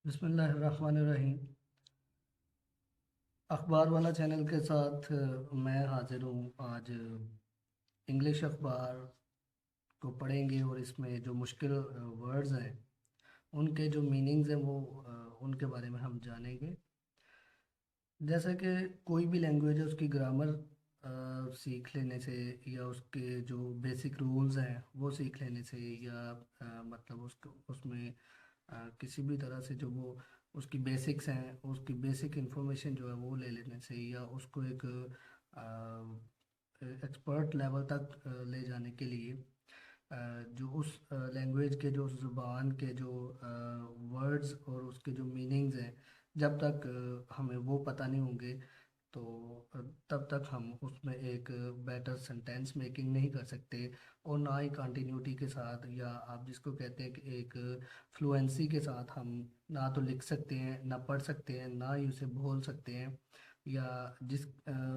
बिस्मिल्लाहिर्रहमानिर्रहीम। अखबार वाला चैनल के साथ मैं हाजिर हूँ आज। इंग्लिश अखबार को पढ़ेंगे और इसमें जो मुश्किल वर्ड्स हैं उनके जो मीनिंग्स हैं वो उनके बारे में हम जानेंगे। जैसे कि कोई भी लैंग्वेज है उसकी ग्रामर सीख लेने से या उसके जो बेसिक रूल्स हैं वो सीख लेने से या मतलब उसको उसमें किसी भी तरह से जो वो उसकी बेसिक्स हैं उसकी बेसिक इंफॉर्मेशन जो है वो ले लेने से या उसको एक एक्सपर्ट लेवल तक ले जाने के लिए जो उस लैंग्वेज के जो उस ज़ुबान के जो वर्ड्स और उसके जो मीनिंग्स हैं जब तक हमें वो पता नहीं होंगे तो तब तक हम उसमें एक बेटर सेंटेंस मेकिंग नहीं कर सकते। और ना ही कंटिन्यूटी के साथ या आप जिसको कहते हैं कि एक फ्लुएंसी के साथ हम ना तो लिख सकते हैं ना पढ़ सकते हैं ना ही उसे बोल सकते हैं या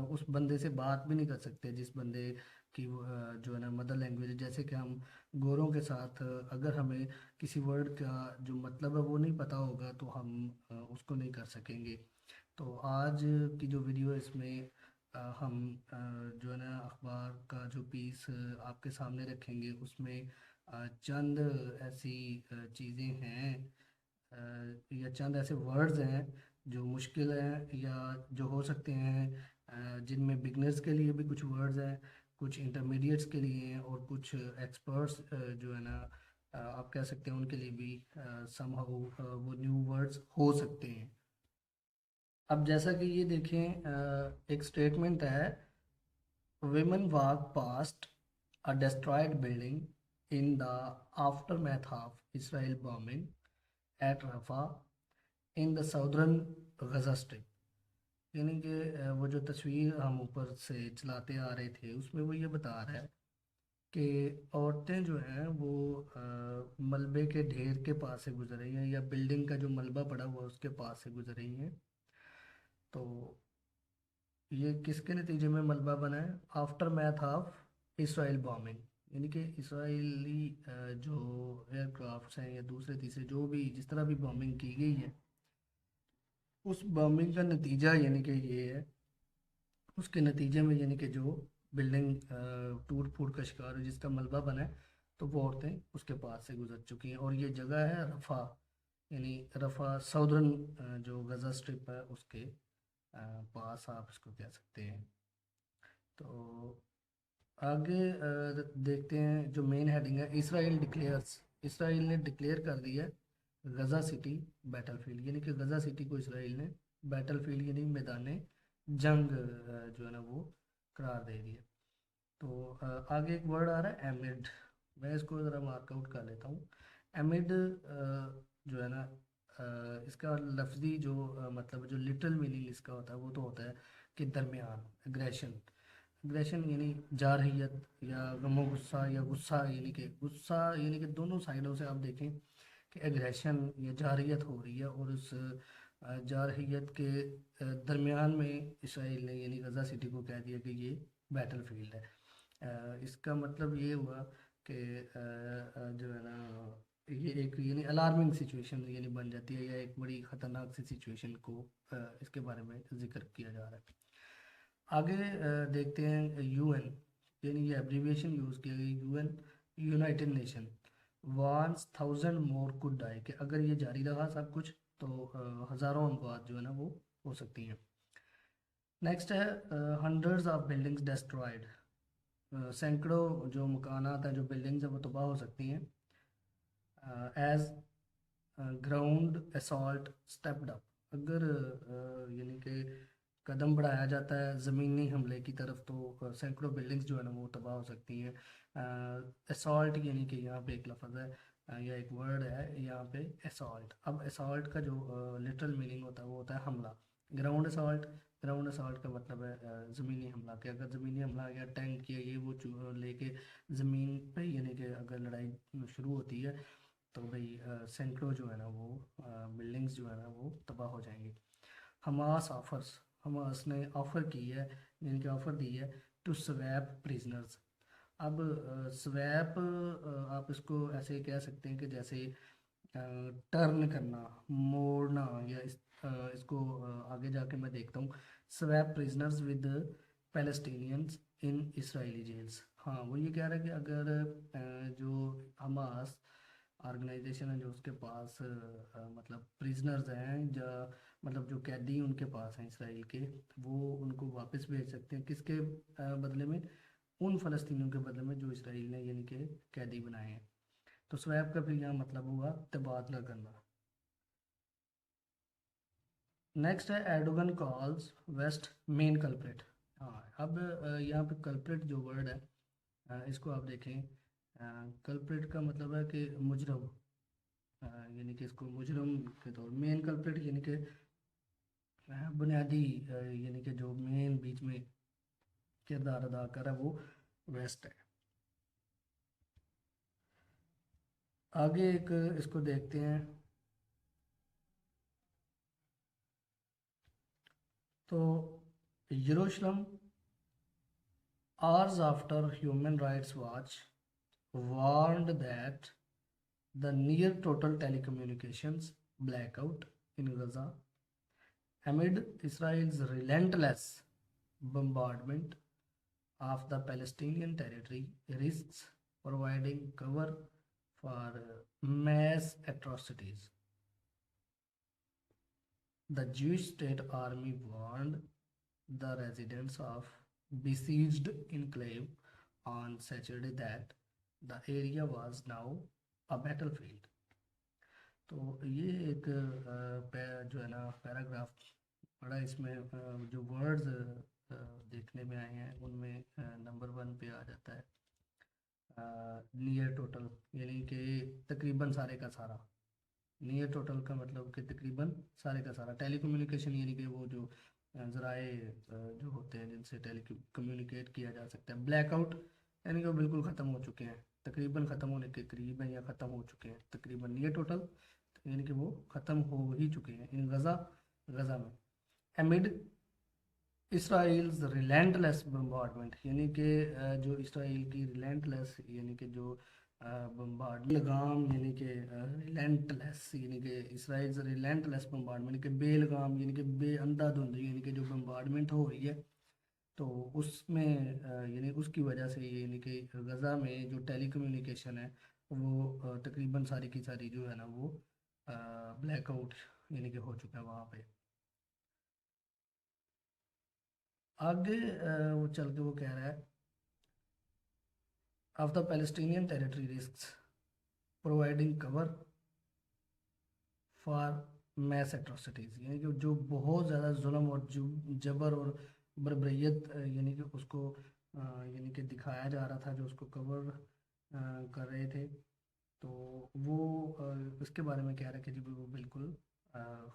उस बंदे से बात भी नहीं कर सकते जिस बंदे की जो है ना मदर लैंग्वेज। जैसे कि हम गोरों के साथ अगर हमें किसी वर्ड का जो मतलब है वो नहीं पता होगा तो हम उसको नहीं कर सकेंगे। तो आज की जो वीडियो है इसमें हम जो है ना अखबार का जो पीस आपके सामने रखेंगे उसमें चंद ऐसी चीज़ें हैं या चंद ऐसे वर्ड्स हैं जो मुश्किल हैं या जो हो सकते हैं जिनमें बिगनर्स के लिए भी कुछ वर्ड्स हैं, कुछ इंटरमीडिएट्स के लिए हैं और कुछ एक्सपर्ट्स जो है ना आप कह सकते हैं उनके लिए भी समहाउ वो न्यू वर्ड्स हो सकते हैं। अब जैसा कि ये देखें एक स्टेटमेंट है, women walk past a destroyed building in the aftermath of Israel bombing at Rafah in the southern Gaza Strip। यानी कि वो जो तस्वीर हम ऊपर से चलाते आ रहे थे उसमें वो ये बता रहा है कि औरतें जो हैं वो मलबे के ढेर के पास से गुजर रही हैं या बिल्डिंग का जो मलबा पड़ा हुआ है उसके पास से गुजर रही हैं। तो ये किसके नतीजे में मलबा बना है? After math of Israel bombing. यानी कि इसराइली जो एयरक्राफ्ट्स हैं या दूसरे तीसरे जो भी जिस तरह भी बॉम्बिंग की गई है उस बॉम्बिंग का नतीजा यानी कि ये है, उसके नतीजे में यानी कि जो बिल्डिंग टूट फूट का शिकार है जिसका मलबा बना है तो वो औरतें उसके पास से गुजर चुकी हैं। और ये जगह है रफ़ा, यानी रफ़ा साउदर्न जो गज़ा स्ट्रिप है उसके पास आप इसको कह सकते हैं। तो आगे देखते हैं जो मेन हेडिंग है, इसराइल डिक्लेयर्स। इसराइल ने डिक्लेयर कर दिया गज़ा सिटी बैटलफील्ड, यानी कि गज़ा सिटी को इसराइल ने बैटलफील्ड यानी मैदान जंग जो है ना वो करार दे दिया। तो आगे एक वर्ड आ रहा है एमिड। मैं इसको ज़रा मार्कआउट कर लेता हूँ। एमिड जो है ना इसका लफ्ज़ी जो मतलब जो लिटरल मीनिंग इसका होता है वो तो होता है कि दरमियान, एग्रेशन। एग्रेशन यानी जारहियत या गमो गुस्सा या गुस्सा, यानी कि गुस्सा यानी कि दोनों साइडों से आप देखें कि एग्रेशन या जारहियत हो रही है और उस जारहियत के दरमियान में इसराइल ने यानी गजा सिटी को कह दिया कि ये बैटल फील्ड है। इसका मतलब ये हुआ कि जो है ना ये एक यानी अलार्मिंग सिचुएशन यानी बन जाती है या एक बड़ी ख़तरनाक सी सिचुएशन को इसके बारे में जिक्र किया जा रहा है। आगे देखते हैं यूएन, यानी ये एब्रीविएशन यूज़ की गई यूएन, यूनाइटेड नेशन वांस थाउजेंड मोर कुड डाई, कि अगर ये जारी रहा सब कुछ तो हज़ारों अमवात जो है ना वो हो सकती हैं। नेक्स्ट है हंड्रेड्स ऑफ बिल्डिंग्स डेस्ट्रॉयड। सैकड़ों जो मकानात हैं जो बिल्डिंग्स हैं वो तबाह हो सकती हैं। As ground assault stepped up, अगर यानी कि कदम बढ़ाया जाता है ज़मीनी हमले की तरफ तो सैकड़ों बिल्डिंग्स जो है ना वो तबाह हो सकती हैं। असॉल्ट यानी कि यहाँ पे एक लफ्ज़ है या एक वर्ड है यहाँ पे असॉल्ट। अब असॉल्ट का जो लिटरल मीनिंग होता है वो होता है हमला। ग्राउंड असॉल्ट, ग्राउंड असॉल्ट का मतलब है ज़मीनी हमला। कि अगर ज़मीनी हमला या टैंक या ये वो लेके ज़मीन पे यानी कि अगर लड़ाई शुरू होती है तो भाई सैकड़ों जो है ना वो बिल्डिंग्स जो है ना वो तबाह हो जाएंगी। हमास ऑफर्स, हमास ने ऑफ़र की है यानी कि ऑफ़र दी है टू स्वैप प्रिजनर्स। अब स्वैप आप इसको ऐसे कह सकते हैं कि जैसे टर्न करना, मोड़ना, या इसको आगे जाके मैं देखता हूँ, swap prisoners with Palestinians in Israeli jails. हाँ, वो ये कह रहा है कि अगर जो हमास ऑर्गेनाइजेशन है, जो उसके पास मतलब प्रिजनर्स हैं, मतलब जो कैदी उनके पास हैं इसराइल के, वो उनको वापस भेज सकते हैं, किसके बदले में? उन फ़लस्तीनियों के बदले में जो इसराइल ने यानी कि कैदी बनाए हैं। तो स्वैप का फिर यहाँ मतलब हुआ तबादला करना। नेक्स्ट है Erdogan calls west main culprit. हाँ, अब यहाँ पे कल्प्रिट जो वर्ड है, इसको आप देखें। कल्प्रिट का मतलब है कि मुजरम, यानी कि इसको मुजरम के तौर, मेन कल्प्रिट यानी कि बुनियादी, यानी कि जो मेन बीच में किरदार अदा कर रहा है वो वेस्ट है। आगे एक इसको देखते हैं। तो यरूशलेम hours after Human Rights Watch warned that the near total telecommunications blackout in Gaza amid Israel's relentless bombardment of the Palestinian territory risks providing cover for mass atrocities. The Jewish state army warned the residents of besieged enclave on Saturday that the area was now a battlefield. तो ये एक जो है ना paragraph पढ़ा, इसमें जो words देखने में आए हैं उनमें नंबर 1 पे आ जाता है नियर टोटल, यानी कि तकरीबन सारे का सारा। नियर टोटल का मतलब कि तकरीबन सारे का सारा। टेलीकम्युनिकेशन यानी कि वो जो ज़राए जो होते हैं जिनसे टेली कम्युनिकेट किया जा सकता है। ब्लैकआउट यानी कि वो बिल्कुल ख़त्म हो चुके हैं, तकरीबन ख़त्म होने के करीब हैं या ख़त्म हो चुके हैं तकरीबन। नियर टोटल यानी कि वो ख़त्म हो ही चुके हैं इन गज़ा, गज़ा में। एमिड इसराइल्स रिलेंटलेस बम्बार्डमेंट, यानी कि जो इसराइल की रिलेंटलेस यानी कि जो बम्बार्ड लगाम, यानी कि रिलेंटलेस यानी कि इसराइल रिलेंटलेस बम्बार्डमेंट, यानी कि बेलगाम यानी कि बेअंधाधुंध यानी कि जो बम्बार्डमेंट हो रही है, तो उसमें यानी उसकी वजह से यानी कि गज़ा में जो टेलीकम्युनिकेशन है वो तकरीबन सारी की सारी जो है ना वो ब्लैकआउट यानी कि हो चुका है वहाँ पे। आगे वो चल के वो कह रहा है of the Palestinian territory risks providing cover for mass atrocities, यानी कि जो बहुत ज़्यादा जुल्म और जबर और बर्बरियत यानी कि उसको यानी कि दिखाया जा रहा था, जो उसको कवर कर रहे थे, तो वो उसके बारे में कह रहे हैं कि जी वो बिल्कुल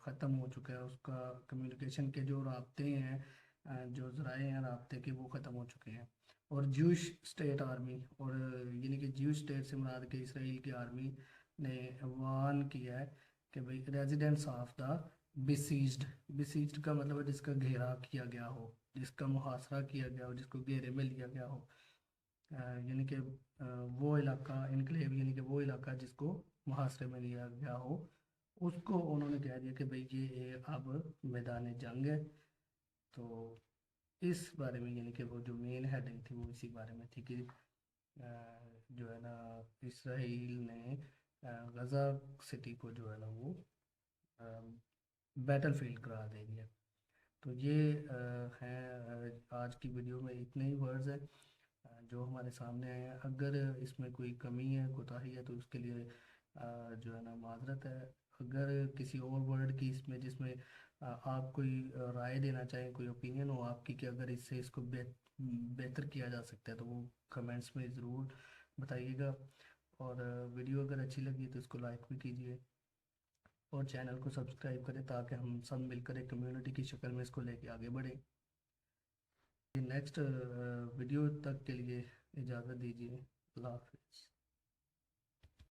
ख़त्म हो चुका है, उसका कम्युनिकेशन के जो राब्ते हैं, जो ज़राए हैं राब्ते के, वो ख़त्म हो चुके हैं। और ज्यूश स्टेट आर्मी, और यानी कि ज्यूश स्टेट से मुराद के इसराइल की आर्मी ने वार्न किया है कि भाई residents of the besieged, besieged का मतलब है जिसका घेरा किया गया हो, जिसका मुहासरा किया गया हो, जिसको घेरे में लिया गया हो, यानी कि वो इलाका इनक्लेव यानी कि वो इलाका जिसको मुहासरे में लिया गया हो, उसको उन्होंने कह दिया कि भाई ये अब मैदान जंग है। तो इस बारे में यानी कि वो जो मेन हेडिंग थी वो इसी बारे में थी कि जो है ना इसराइल ने गज़ा सिटी को जो है ना वो बैटल फील्ड करार दे दिया। तो ये हैं आज की वीडियो में इतने ही वर्ड्स हैं जो हमारे सामने आए हैं। अगर इसमें कोई कमी है, कोताही है, तो उसके लिए जो है ना माजरत है। अगर किसी और वर्ड की इसमें जिसमें आप कोई राय देना चाहें, कोई ओपिनियन हो आपकी कि अगर इससे इसको बेहतर किया जा सकता है, तो वो कमेंट्स में ज़रूर बताइएगा। और वीडियो अगर अच्छी लगी तो इसको लाइक भी कीजिए और चैनल को सब्सक्राइब करें ताकि हम सब मिलकर एक कम्युनिटी की शक्ल में इसको लेके आगे बढ़ें। नेक्स्ट वीडियो तक के लिए इजाज़त दीजिए। अल्लाह हाफ़िज़।